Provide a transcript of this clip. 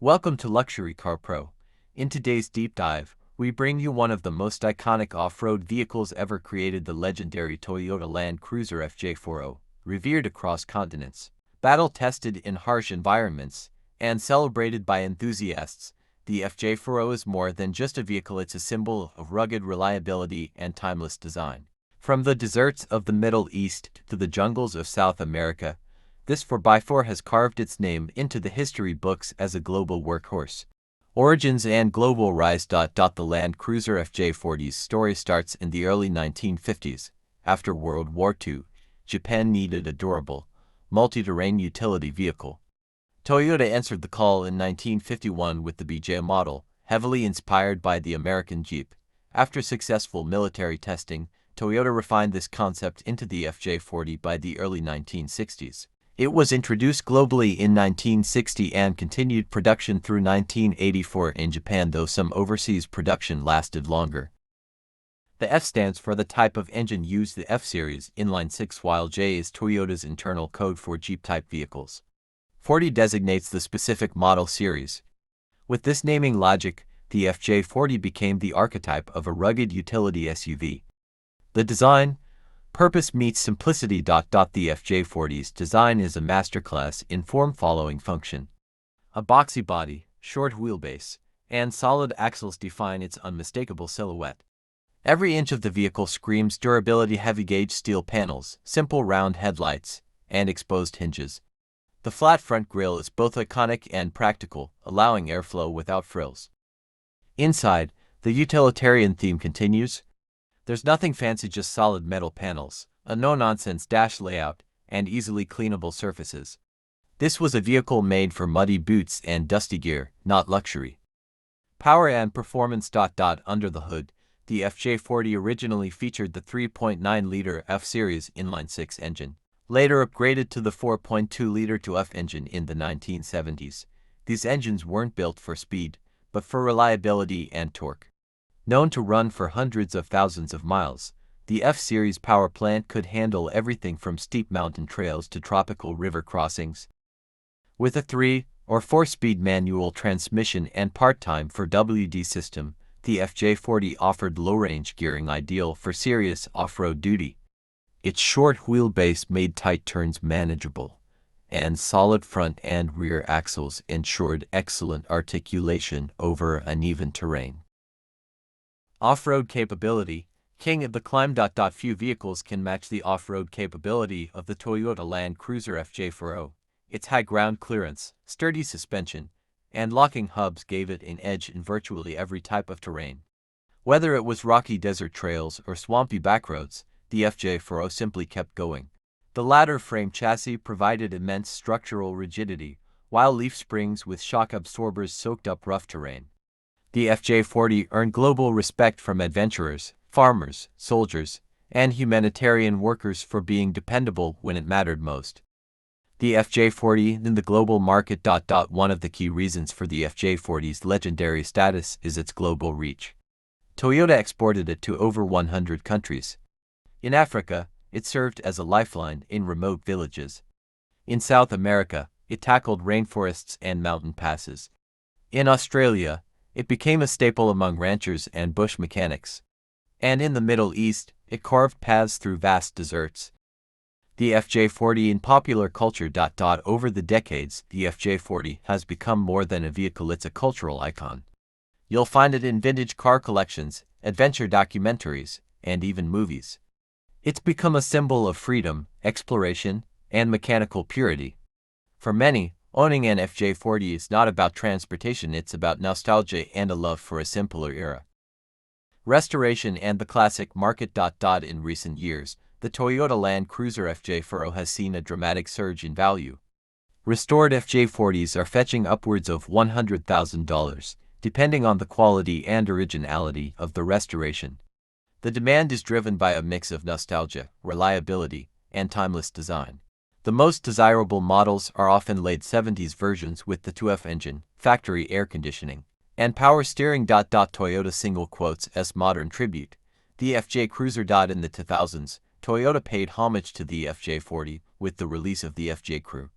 Welcome to Luxury Car Pro. In today's deep dive, we bring you one of the most iconic off-road vehicles ever created, the legendary Toyota Land Cruiser FJ40, revered across continents, battle-tested in harsh environments, and celebrated by enthusiasts. The FJ40 is more than just a vehicle, it's a symbol of rugged reliability and timeless design. From the deserts of the Middle East to the jungles of South America, this 4x4 has carved its name into the history books as a global workhorse. Origins and global rise. The Land Cruiser FJ40's story starts in the early 1950s. After World War II, Japan needed a durable, multi-terrain utility vehicle. Toyota answered the call in 1951 with the BJ model, heavily inspired by the American Jeep. After successful military testing, Toyota refined this concept into the FJ40 by the early 1960s. It was introduced globally in 1960 and continued production through 1984 in Japan, though some overseas production lasted longer. The F stands for the type of engine used, the F-Series inline-six, while J is Toyota's internal code for Jeep-type vehicles. 40 designates the specific model series. With this naming logic, the FJ40 became the archetype of a rugged utility SUV. The design purpose meets simplicity. The FJ40's design is a masterclass in form following function. A boxy body, short wheelbase, and solid axles define its unmistakable silhouette. Every inch of the vehicle screams durability: heavy-gauge steel panels, simple round headlights, and exposed hinges. The flat front grille is both iconic and practical, allowing airflow without frills. Inside, the utilitarian theme continues. There's nothing fancy, just solid metal panels, a no-nonsense dash layout, and easily cleanable surfaces. This was a vehicle made for muddy boots and dusty gear, not luxury. Power and performance. Under the hood, the FJ40 originally featured the 3.9-liter F-Series inline-six engine, later upgraded to the 4.2-liter 2F engine in the 1970s. These engines weren't built for speed, but for reliability and torque. Known to run for hundreds of thousands of miles, the F-Series power plant could handle everything from steep mountain trails to tropical river crossings. With a 3- or 4-speed manual transmission and part-time 4WD system, the FJ40 offered low-range gearing, ideal for serious off-road duty. Its short wheelbase made tight turns manageable, and solid front and rear axles ensured excellent articulation over uneven terrain. Off-road capability, king of the climb. Few vehicles can match the off-road capability of the Toyota Land Cruiser FJ40. Its high ground clearance, sturdy suspension, and locking hubs gave it an edge in virtually every type of terrain. Whether it was rocky desert trails or swampy backroads, the FJ40 simply kept going. The ladder frame chassis provided immense structural rigidity, while leaf springs with shock absorbers soaked up rough terrain. The FJ40 earned global respect from adventurers, farmers, soldiers, and humanitarian workers for being dependable when it mattered most. The FJ40 in the global market. One of the key reasons for the FJ40's legendary status is its global reach. Toyota exported it to over 100 countries. In Africa, it served as a lifeline in remote villages. In South America, it tackled rainforests and mountain passes. In Australia, it became a staple among ranchers and bush mechanics. And in the Middle East, it carved paths through vast deserts. The FJ40 in popular culture. Over the decades, the FJ40 has become more than a vehicle, it's a cultural icon. You'll find it in vintage car collections, adventure documentaries, and even movies. It's become a symbol of freedom, exploration, and mechanical purity. For many, owning an FJ40 is not about transportation, it's about nostalgia and a love for a simpler era. Restoration and the classic market. In recent years, the Toyota Land Cruiser FJ40 has seen a dramatic surge in value. Restored FJ40s are fetching upwards of $100,000, depending on the quality and originality of the restoration. The demand is driven by a mix of nostalgia, reliability, and timeless design. The most desirable models are often late 70s versions with the 2F engine, factory air conditioning, and power steering. Toyota single quotes as modern tribute. The FJ Cruiser. In the 2000s, Toyota paid homage to the FJ40 with the release of the FJ Crew.